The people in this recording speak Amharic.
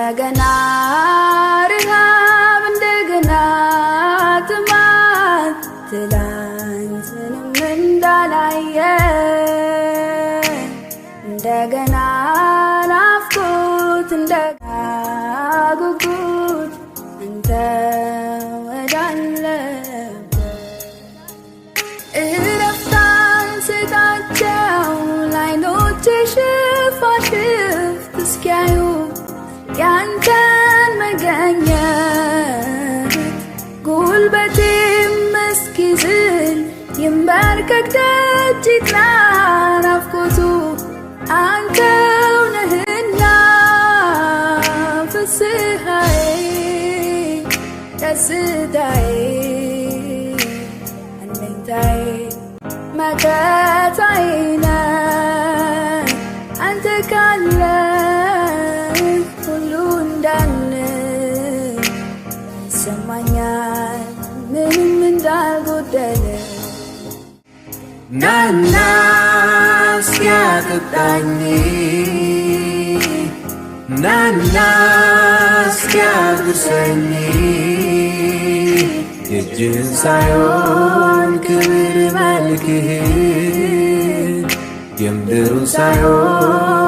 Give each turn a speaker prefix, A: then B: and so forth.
A: እንደገና ረሃብ እንደገና ጥማት ትላንትንም እንዳላየ እንደገና ናፍቆት እንደገና ጉጉት አንተ ወዳለበት እረፍታን ስጣቸው ላይኖች ሽፋሽፍት እስኪያዩ ያንተን መገኘት ጉልበቴም እስኪዝል ይንበርከክ ደጅ ይጥና ናፍቆቱ አንተው ነህና ፍስሐዬ ደስታዬ አለኝታዬ መከታዬ ነህ አንተ ካለ ሁሉ እንዳለ ይሰማኛል ምንም እንዳልጎደለ
B: ናና እስኪያጠጣኝ ናና እስኪያጉርሰኝ የእጅህን ሳይሆን ክብር መልክህን የምድሩን ሳይሆን